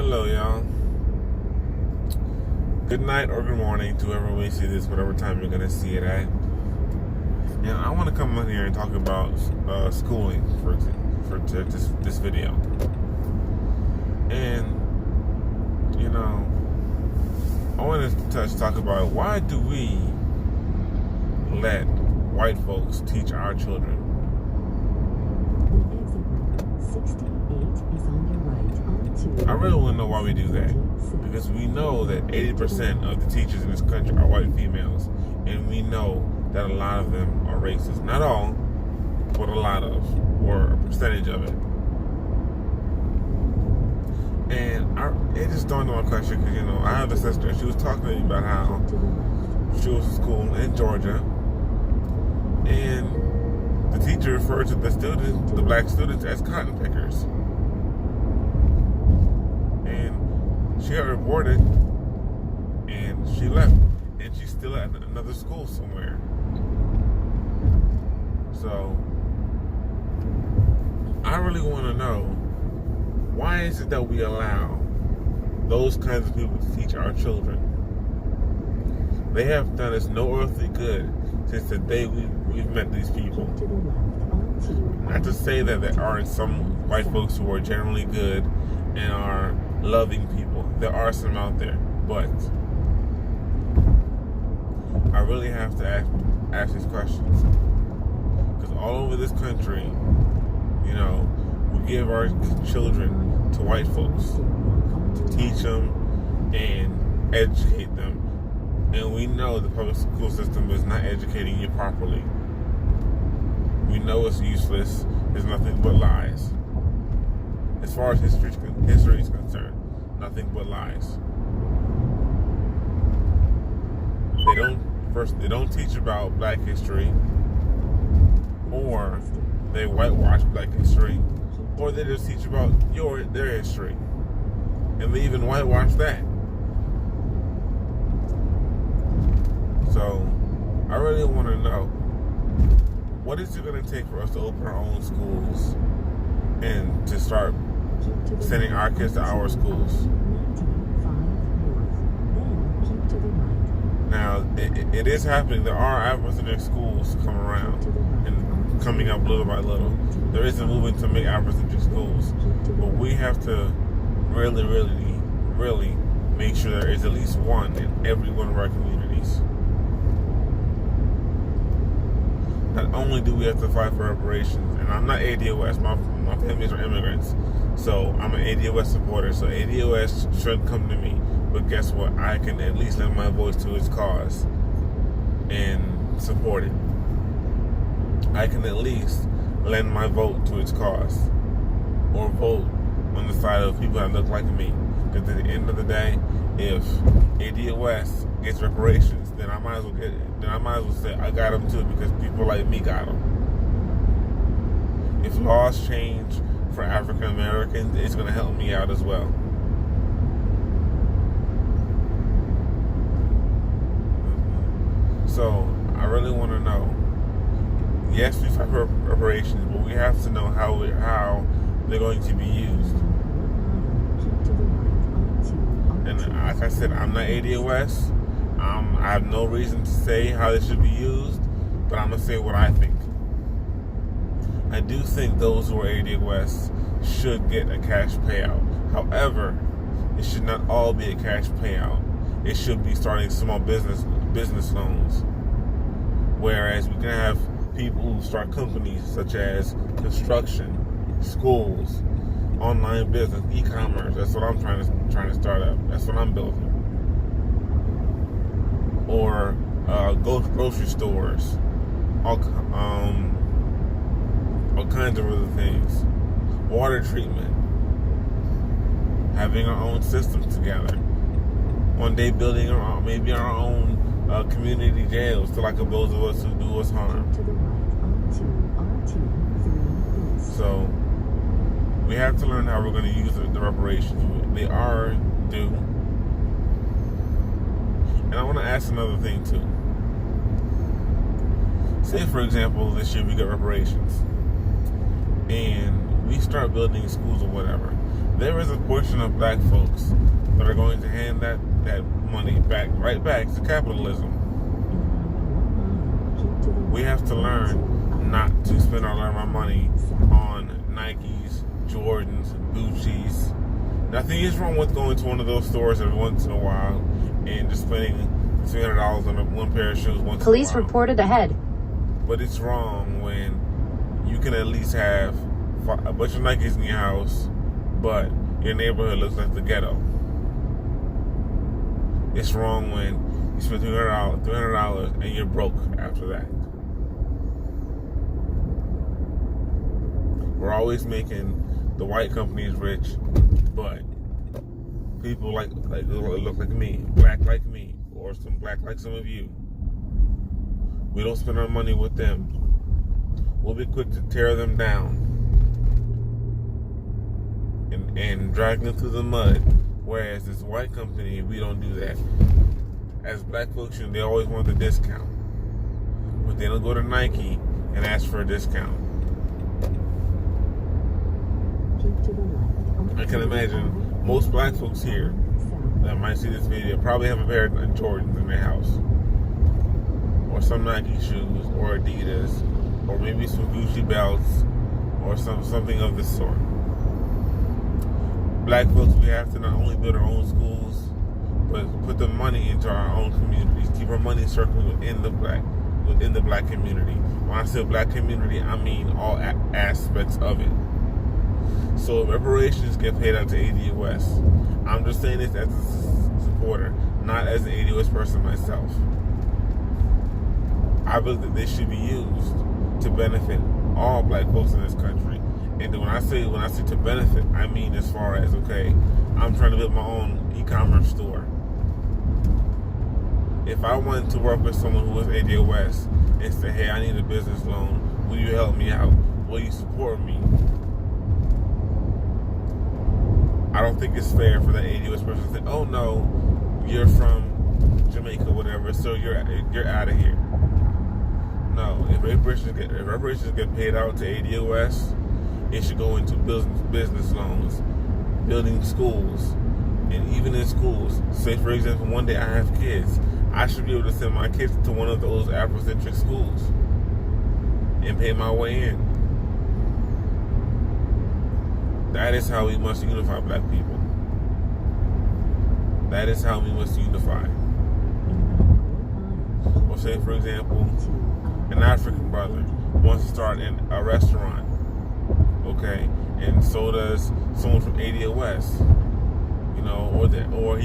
Hello, y'all. Good night or good morning to whoever may see this, whatever time you're going to see it at. And I want to come in here and talk about schooling for this video. And, I want to talk about why do we let white folks teach our children? I really want to know why we do that. Because we know that 80% of the teachers in this country are white females. And we know that a lot of them are racist. Not all, but a lot of, or a percentage of it. And it just dawned on my question because, I have a sister. She was talking to me about how she was in school in Georgia. And the teacher referred to the black students as cotton pickers. She got reported, and she left, and she's still at another school somewhere. So, I really want to know, why is it that we allow those kinds of people to teach our children? They have done us no earthly good since the day we've met these people. Not to say that there aren't some white folks who are generally good and are loving people. There are some out there, but I really have to ask these questions because all over this country, we give our children to white folks to teach them and educate them, and we know the public school system is not educating you properly. We know it's useless. There's nothing but lies. As far as history is concerned, nothing but lies. They don't teach about black history, or they whitewash black history, or they just teach about their history, and they even whitewash that. So, I really want to know, what is it going to take for us to open our own schools and to start sending our kids to our schools? Now, it is happening. There are Afrocentric schools coming around and coming up little by little. There is a movement to make Afrocentric schools. But we have to really, really, really make sure there is at least one in every one of our communities. Not only do we have to fight for reparations, and I'm not ADOS, my families are immigrants, so I'm an ADOS supporter, so ADOS shouldn't come to me, but guess what, I can at least lend my voice to its cause and support it. I can at least lend my vote to its cause, or vote on the side of people that look like me, because at the end of the day, if ADOS gets reparations, then I might as well say I got them too, because people like me got them. If laws change for African Americans, it's going to help me out as well. So I really want to know. Yes, we fight for reparations, but we have to know how they're going to be used. And like I said, I'm not ADOS. I have no reason to say how they should be used, but I'm going to say what I think. I do think those who are ADOS should get a cash payout. However, it should not all be a cash payout. It should be starting small business loans. Whereas we can have people who start companies such as construction, schools, online business, e-commerce. That's what I'm trying to start up. That's what I'm building. Or grocery stores, all kinds of other things. Water treatment, having our own systems together. One day building maybe our own community jails to like those of us who do us harm. So we have to learn how we're going to use the reparations. They are due. And I want to ask another thing too. Say, for example, this year we got reparations, and we start building schools or whatever, there is a portion of black folks that are going to hand that money right back to capitalism. We have to learn not to spend all of our money on Nikes, Jordans, Gucci's. Nothing is wrong with going to one of those stores every once in a while and just spending $300 on one pair of shoes once in a while. Police reported ahead. But it's wrong when you can at least have a bunch of Nikes in your house, but your neighborhood looks like the ghetto. It's wrong when you spend $300 and you're broke after that. We're always making the white companies rich, but people like look like me, black like me, or some black like some of you, we don't spend our money with them. We'll be quick to tear them down and drag them through the mud. Whereas this white company, we don't do that. As black folks, they always want the discount, but they don't go to Nike and ask for a discount. I can imagine most black folks here that might see this video probably have a pair of Jordans in their house, or some Nike shoes, or Adidas, or maybe some Gucci belts, or something of this sort. Black folks, we have to not only build our own schools, but put the money into our own communities. Keep our money circling within the black community. When I say black community, I mean all aspects of it. So reparations get paid out to ADOS. I'm just saying this as a supporter, not as an ADOS person myself. I believe that this should be used to benefit all black folks in this country. And when I say to benefit, I mean as far as, okay, I'm trying to build my own e-commerce store. If I wanted to work with someone who was ADOS and say, hey, I need a business loan, will you help me out? Will you support me? I don't think it's fair for the ADOS person to say, oh no, you're from Jamaica, whatever, so you're out of here. No, if reparations get paid out to ADOS, it should go into business loans, building schools, and even in schools. Say, for example, one day I have kids. I should be able to send my kids to one of those Afrocentric schools and pay my way in. That is how we must unify black people. That is how we must unify. Or say, for example, an African brother wants to start a restaurant, okay, and so does someone from ADOS, or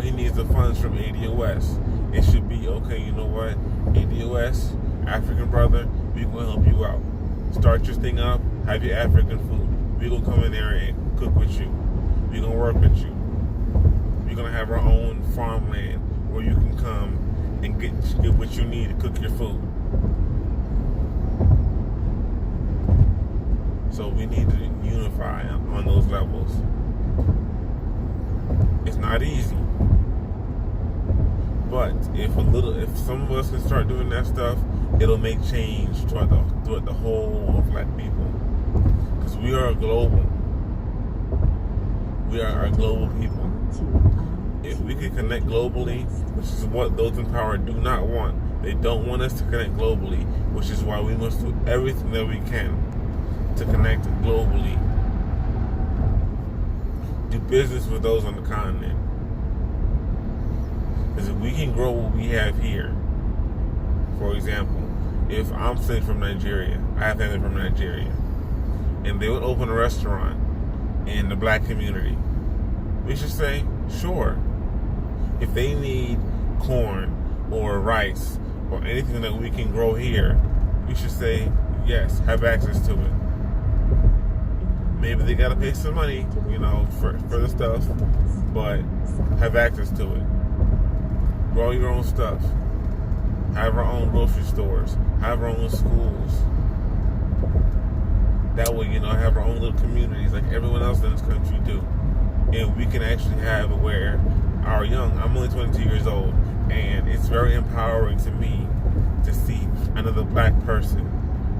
he needs the funds from ADOS. It should be, okay, you know what, ADOS, African brother, we gonna help you out. Start your thing up, have your African food. We're going to come in there and cook with you. We're going to work with you. We're going to have our own farmland where you can come and get what you need to cook your food. So we need to unify on those levels. It's not easy. But if some of us can start doing that stuff, it'll make change throughout the whole of black people. Because we are global. We are a global people. If we can connect globally, which is what those in power do not want. They don't want us to connect globally, which is why we must do everything that we can to connect globally. Do business with those on the continent. Because if we can grow what we have here, for example, if I'm saying from Nigeria, I have family from Nigeria, and they would open a restaurant in the black community, we should say, sure. If they need corn or rice or anything that we can grow here, we should say, yes, have access to it. Maybe they gotta pay some money, for the stuff, but have access to it. Grow your own stuff. Have our own grocery stores. Have our own schools. That way, have our own little communities like everyone else in this country do. And we can actually have where our young, I'm only 22 years old, and it's very empowering to me to see another black person,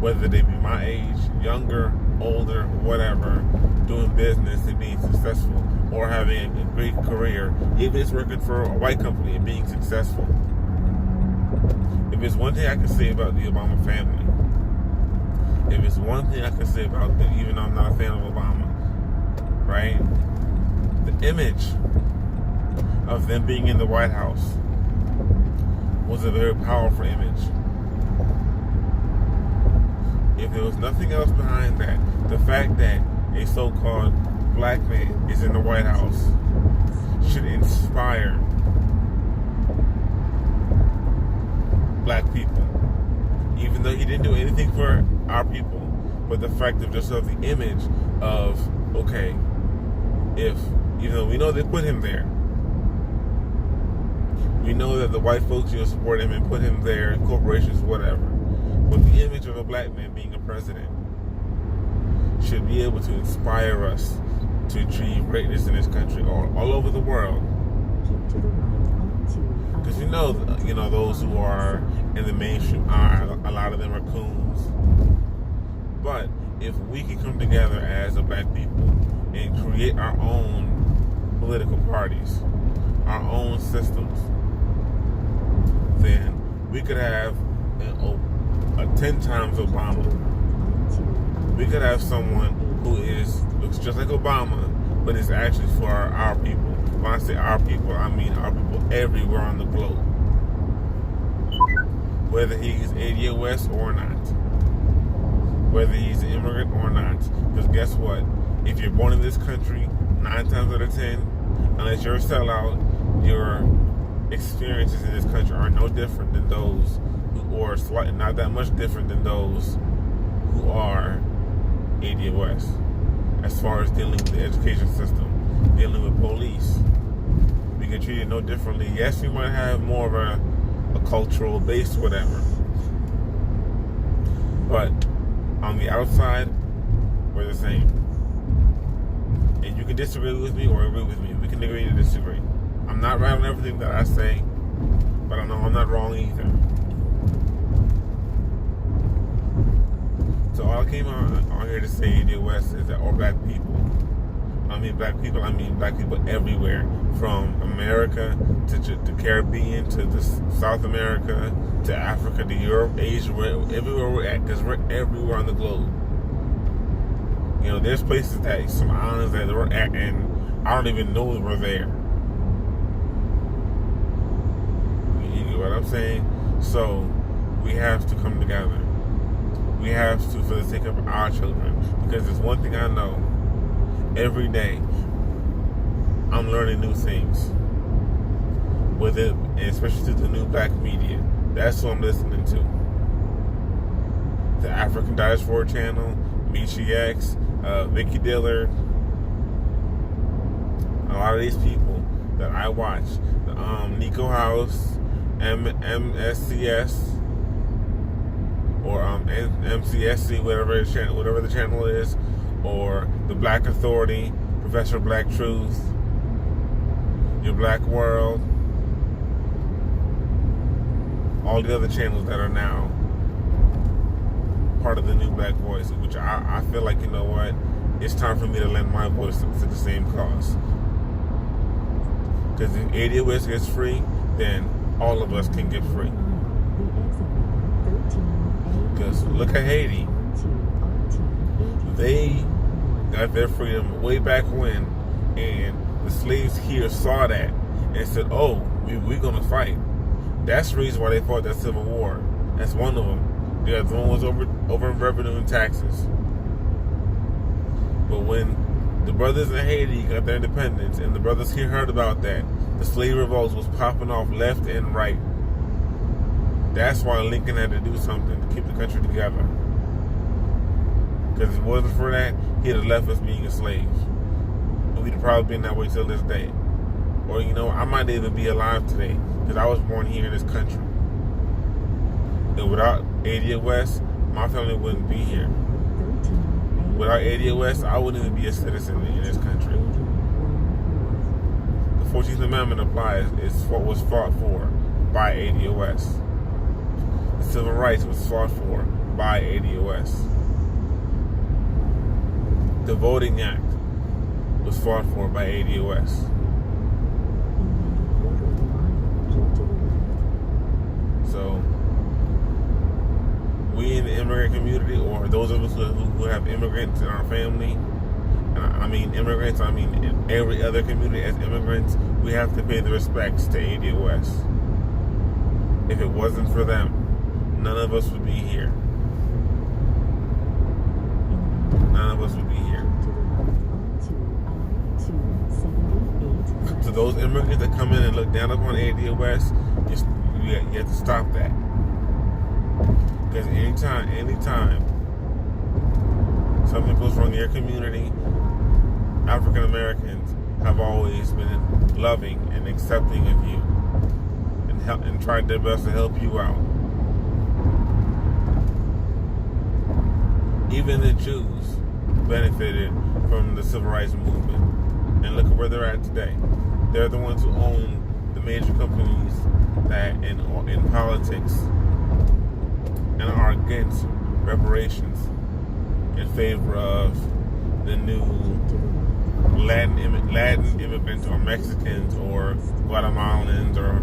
whether they be my age, younger, older, whatever, doing business and being successful, or having a great career, even if it's working for a white company and being successful. If it's one thing I can say about the Obama family, if it's one thing I can say about them, even though I'm not a fan of Obama, right? The image of them being in the White House was a very powerful image. If there was nothing else behind that, the fact that a so-called black man is in the White House should inspire black people. Even though he didn't do anything for our people, but the fact of just of the image of, okay, if, even though we know they put him there, we know that the white folks, support him and put him there, corporations, whatever, but the image of a black man being a president should be able to inspire us to achieve greatness in this country or all over the world. Because you know, those who are in the mainstream a lot of them are coons. But if we can come together as a black people and create our own political parties, our own systems, then we could have a 10 times Obama. We could have someone who looks just like Obama, but is actually for our people. When I say our people, I mean our people everywhere on the globe. Whether he's ADOS or not. Whether he's an immigrant or not. Because guess what? If you're born in this country, 9 times out of 10, unless you're a sellout, your experiences in this country are no different than those or slightly not that much different than those who are ADOS. As far as dealing with the education system, dealing with police, we get treated no differently. Yes, we might have more of a cultural base, whatever, but on the outside, we're the same. And you can disagree with me or agree with me. We can agree to disagree. I'm not right on everything that I say, but I know I'm not wrong either. So all I came on here to say in the West is that all black people, I mean black people everywhere, from America to the Caribbean to the South America to Africa to Europe, Asia, everywhere we're at, because we're everywhere on the globe. There's places some islands that we're at, and I don't even know that we're there. You get what I'm saying? So we have to come together. We have to, for the sake of our children, because there's one thing I know. Every day, I'm learning new things. With it, and especially through the new black media. That's what I'm listening to. The African Diaspora Channel, Michi X, Vicky Dillard, a lot of these people that I watch, Nico House, MSCS, or MCSC, whatever the channel is, or the Black Authority, Professor Black Truth, Your Black World, all the other channels that are now part of the new Black Voice, which I feel like, you know what, it's time for me to lend my voice to the same cause. Because if ADOS gets free, then all of us can get free. Because look at Haiti. They got their freedom way back when, and the slaves here saw that and said, oh, we're going to fight. That's the reason why they fought that Civil War. That's one of them. The other one was over revenue and taxes. But when the brothers in Haiti got their independence and the brothers here heard about that, the slave revolts was popping off left and right. That's why Lincoln had to do something to keep the country together. Because if it wasn't for that, he'd have left us being a slave. And we'd have probably been that way till this day. Or, I might even be alive today because I was born here in this country. And without ADOS, my family wouldn't be here. Without ADOS, I wouldn't even be a citizen in this country. The 14th Amendment applies. It's what was fought for by ADOS. The civil rights was fought for by ADOS. The Voting Act was fought for by ADOS. So, we in the immigrant community, or those of us who have immigrants in our family, and I mean immigrants, I mean in every other community as immigrants, we have to pay the respects to ADOS. If it wasn't for them, none of us would be here. None of us would be here. So those immigrants that come in and look down upon ADOS, you have to stop that. Because anytime something goes wrong in your community, African Americans have always been loving and accepting of you and tried their best to help you out. Even the Jews benefited from the civil rights movement. And look at where they're at today. They're the ones who own the major companies that in politics and are against reparations in favor of the new Latin immigrants or Mexicans or Guatemalans or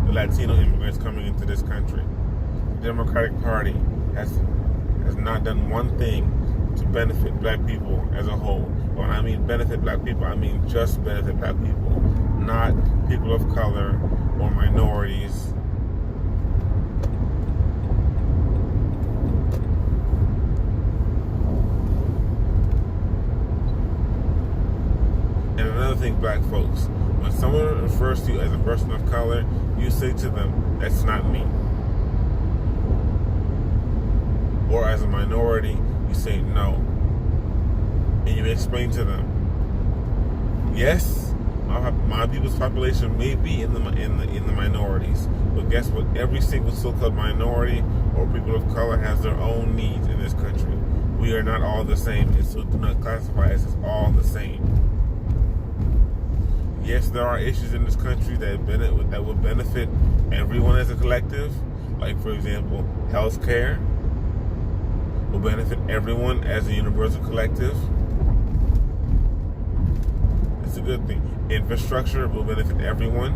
the Latino immigrants coming into this country. The Democratic Party has not done one thing to benefit black people as a whole. When I mean benefit black people, I mean just benefit black people, not people of color or minorities. And another thing, black folks, when someone refers to you as a person of color, you say to them, that's not me. Or as a minority, you say no. And you explain to them, yes, my people's population may be in the minorities, but guess what? Every single so-called minority or people of color has their own needs in this country. We are not all the same, and so do not classify us as all the same. Yes, there are issues in this country that would benefit everyone as a collective, like for example, health care will benefit everyone as a universal collective. It's a good thing. Infrastructure will benefit everyone.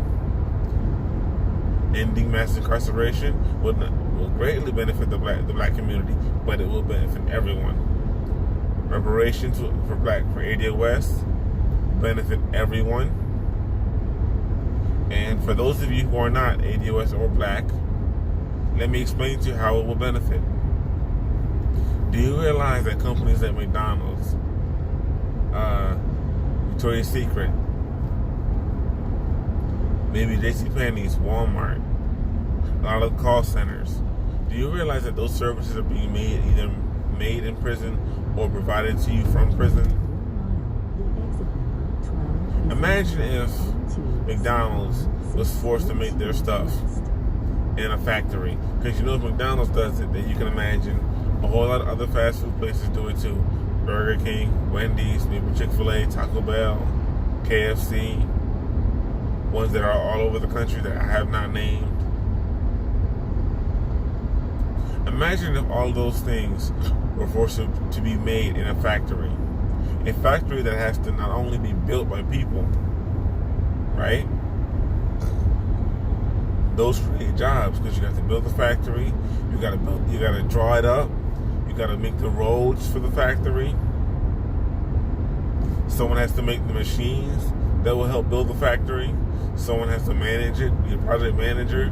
Ending mass incarceration will greatly benefit the black community, but it will benefit everyone. Reparations for ADOS benefit everyone. And for those of you who are not ADOS or black, let me explain to you how it will benefit. Do you realize that companies like McDonald's, Victoria's Secret, maybe JCPenney's, Walmart, a lot of call centers, do you realize that those services are being either made in prison or provided to you from prison? Imagine if McDonald's was forced to make their stuff in a factory. Because you know if McDonald's does it, then you can imagine a whole lot of other fast food places do it too. Burger King, Wendy's, maybe Chick-fil-A, Taco Bell, KFC, ones that are all over the country that I have not named. Imagine if all those things were forced to be made in a factory. A factory that has to not only be built by people, right? Those create jobs because you got to build the factory, you got to draw it up, you got to make the roads for the factory. Someone has to make the machines that will help build the factory. Someone has to manage it, be a project manager.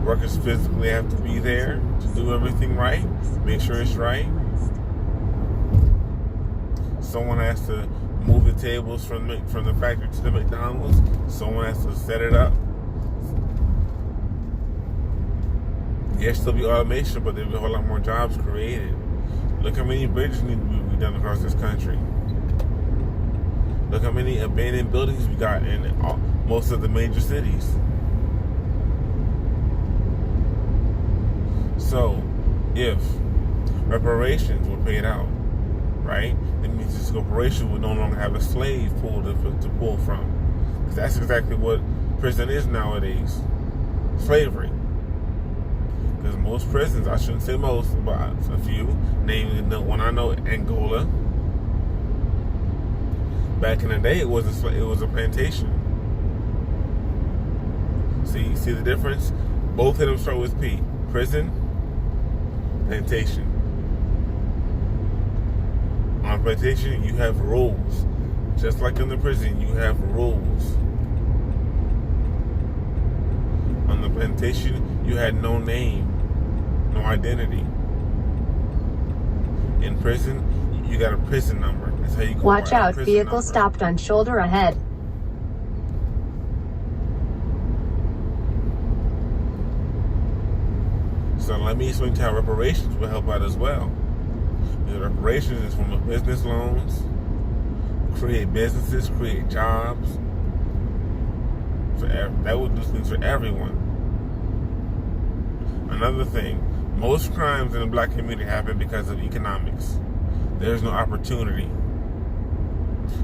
Workers physically have to be there to do everything right, make sure it's right. Someone has to move the tables from the factory to the McDonald's. Someone has to set it up. Yes, there'll be automation, but there'll be a whole lot more jobs created. Look how many bridges need to be done across this country. Look how many abandoned buildings we got in most of the major cities. So, if reparations were paid out, right, it means this corporation would no longer have a slave pool to pull from. Because that's exactly what prison is nowadays. Slavery. Because most prisons, I shouldn't say most, but a few, namely the one I know, Angola, Back in the day, it was a plantation. See the difference? Both of them start with P. Prison, plantation. On plantation, you have rules. Just like in the prison, you have rules. On the plantation, you had no name, no identity. In prison, you got a prison number. That's how you go. Watch out, vehicle stopped on shoulder ahead. So let me explain to how reparations will help out as well. The reparations is from the business loans, create businesses, create jobs. That would do things for everyone. Another thing, most crimes in the black community happen because of economics. There's no opportunity.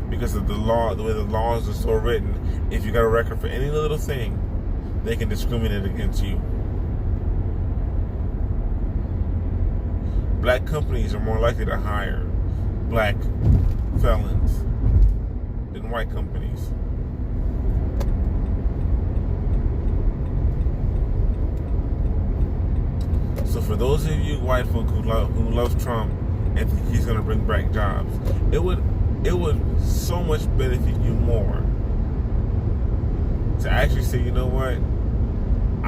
Because of the law, the way the laws are so written, if you got a record for any little thing, they can discriminate against you. Black companies are more likely to hire black felons than white companies. So for those of you white folk who love Trump and think he's going to bring back jobs, it would so much benefit you more to actually say, you know what,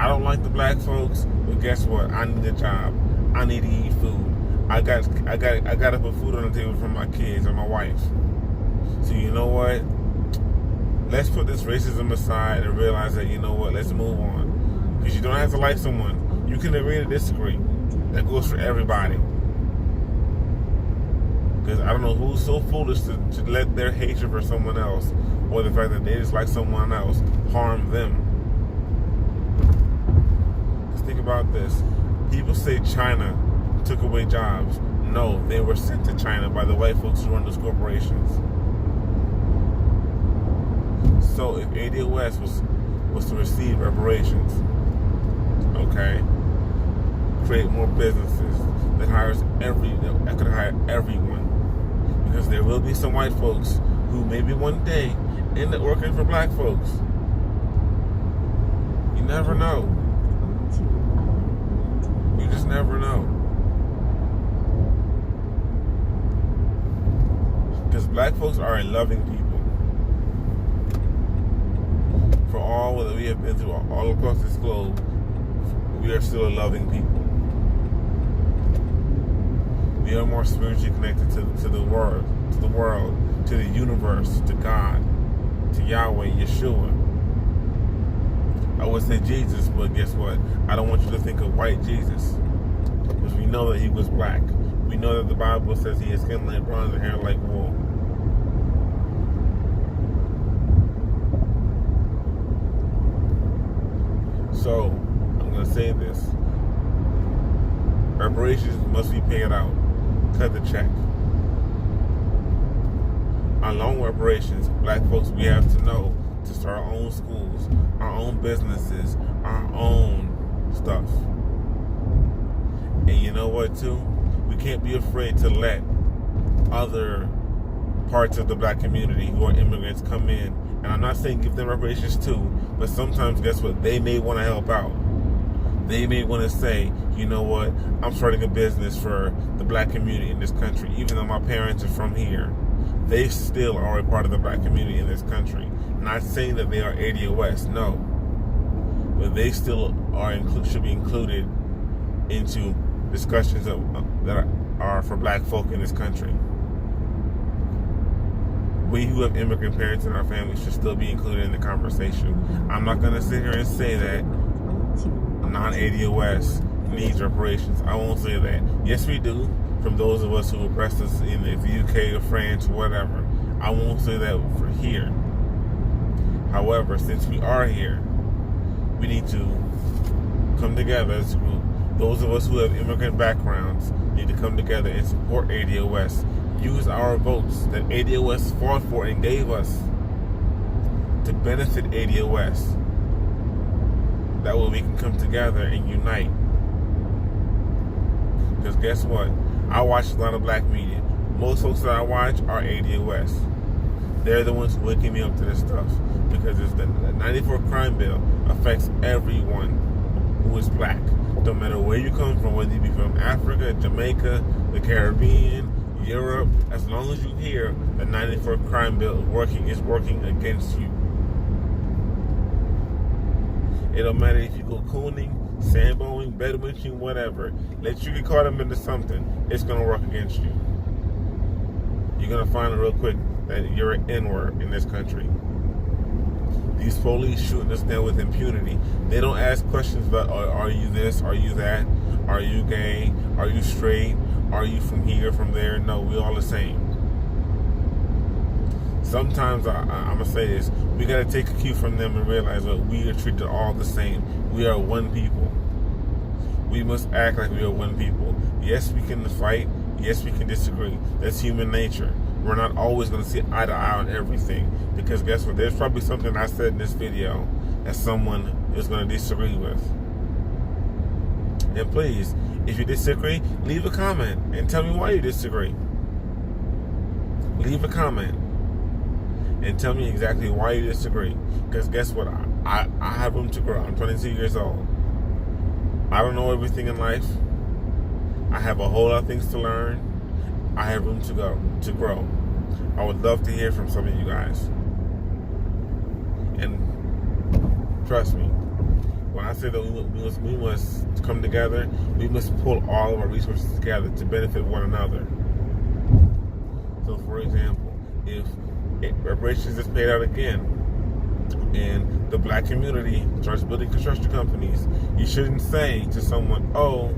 I don't like the black folks, but guess what? I need a job. I need to eat food. I got to put food on the table for my kids and my wife. So you know what? Let's put this racism aside and realize that, you know what? Let's move on. Because you don't have to like someone. You can agree to disagree. That goes for everybody. Because I don't know who's so foolish to let their hatred for someone else, or the fact that they just like someone else, harm them. Just think about this. People say China took away jobs. No, they were sent to China by the white folks who run those corporations. So if ADOS was to receive reparations, okay, create more businesses that could hire everyone, because there will be some white folks who maybe one day end up working for black folks. You never know. You just never know. Because black folks are a loving people. For all that we have been through all across this globe, we are still a loving people. We are more spiritually connected to the world, to the universe, to God, to Yahweh, Yeshua. I would say Jesus, but guess what? I don't want you to think of white Jesus, because we know that he was black. We know that the Bible says he has skin like bronze and hair like wool. So, I'm going to say this. Reparations must be paid out. Cut the check. On loan reparations, black folks, we have to know to start our own schools, our own businesses, our own stuff. And you know what, too? We can't be afraid to let other parts of the black community who are immigrants come in. And I'm not saying give them reparations too, but sometimes, guess what? They may want to help out. They may want to say, you know what? I'm starting a business for the black community in this country. Even though my parents are from here, they still are a part of the black community in this country. Not saying that they are ADOS, no. But they still should be included into discussions that are for black folk in this country. We who have immigrant parents in our families should still be included in the conversation. I'm not going to sit here and say that non-ADOS needs reparations. I won't say that. Yes, we do, from those of us who oppressed us in the UK or France or whatever. I won't say that for here. However, since we are here, we need to come together as a group. Those of us who have immigrant backgrounds need to come together and support ADOS. Use our votes that ADOS fought for and gave us to benefit ADOS. That way we can come together and unite. Because guess what? I watch a lot of black media. Most folks that I watch are ADOS. They're the ones waking me up to this stuff, because it's the 94 crime bill affects everyone who is black. No matter where you come from, whether you be from Africa, Jamaica, the Caribbean, Europe, as long as you hear the 94 crime bill is working against you. It don't matter if you go cooning, sandboning, bedwitching, whatever. Let you get caught up into something, it's going to work against you. You're going to find it real quick that you're an N-word in this country. These police shooting us down with impunity. They don't ask questions about, are you this, are you that, are you gay, are you straight, are you from here, from there? No, we're all the same. Sometimes, I'm going to say this, we got to take a cue from them and realize that we are treated all the same. We are one people. We must act like we are one people. Yes, we can fight. Yes, we can disagree. That's human nature. We're not always going to see eye to eye on everything, because guess what? There's probably something I said in this video that someone is going to disagree with. And please, if you disagree, leave a comment and tell me why you disagree. Leave a comment and tell me exactly why you disagree. Because guess what? I have room to grow. I'm 22 years old. I don't know everything in life. I have a whole lot of things to learn. I have room to grow. I would love to hear from some of you guys. And trust me, when I say that we must come together, we must pull all of our resources together to benefit one another. So, for example, if reparations is paid out again, and the black community starts building construction companies, you shouldn't say to someone, "Oh,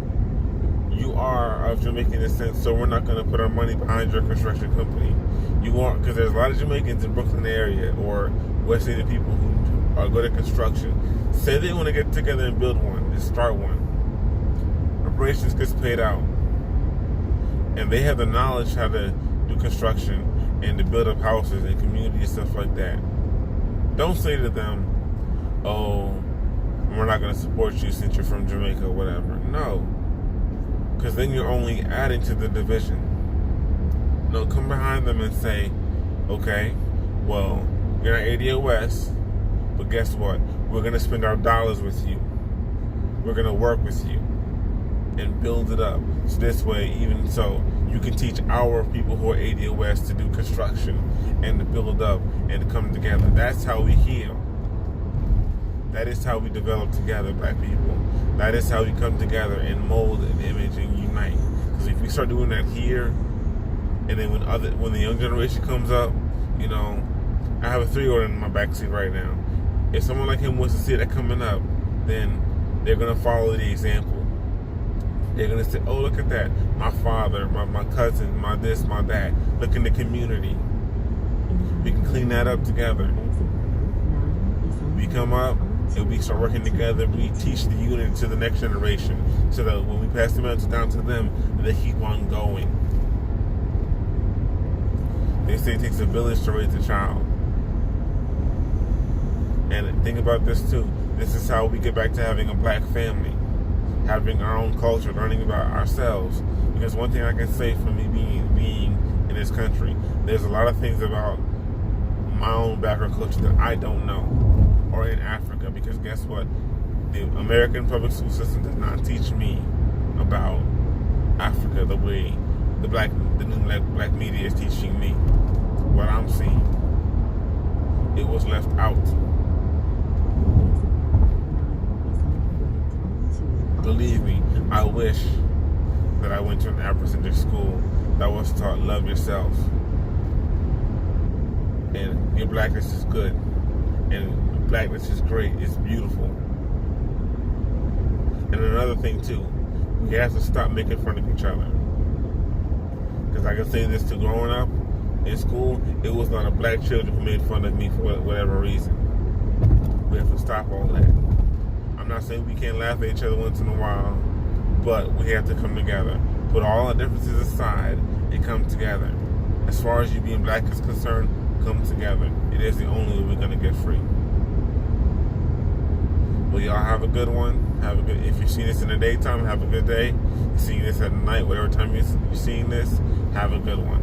you are of Jamaican descent, so we're not going to put our money behind your construction company." You want, because there's a lot of Jamaicans in Brooklyn area or West Indian people who are good at construction. Say they want to get together and build one and start one. Reparations gets paid out, and they have the knowledge how to do construction and to build up houses and community and stuff like that. Don't say to them, "Oh, we're not going to support you since you're from Jamaica," or whatever. No. Because then you're only adding to the division. No, come behind them and say, "Okay, well, you're not ADOS, but guess what? We're going to spend our dollars with you. We're going to work with you and build it up. So this way, even so, you can teach our people who are ADOS to do construction and to build up and to come together." That's how we heal. That is how we develop together, black people. That is how we come together and mold an image and unite. Because if we start doing that here, and then when the young generation comes up, you know, I have a 3-year-old in my backseat right now. If someone like him wants to see that coming up, then they're going to follow the example. They're going to say, "Oh, look at that. My father, my cousin, my this, my that. Look in the community. We can clean that up together." We come up, and we start working together. We teach the unity to the next generation, so that when we pass the mantle down to them, they keep on going. They say it takes a village to raise a child. And think about this too. This is how we get back to having a black family, having our own culture, learning about ourselves. Because one thing I can say from me being in this country, there's a lot of things about my own background culture that I don't know. Or in Africa, because guess what? The American public school system does not teach me about Africa the way the new black media is teaching me what I'm seeing. It was left out. Believe me, I wish that I went to an Afrocentric school that was taught love yourself. And your blackness is good. And blackness is great. It's beautiful. And another thing too, we have to stop making fun of each other. Because I can say this too, growing up in school, it was not a black children who made fun of me for whatever reason. We have to stop all that. I'm not saying we can't laugh at each other once in a while, but we have to come together. Put all our differences aside and come together. As far as you being black is concerned, come together. It is the only way we're going to get free. Well, y'all have a good one. If you're seeing this in the daytime, have a good day. If you're seeing this at night, whatever time you're seeing this, have a good one.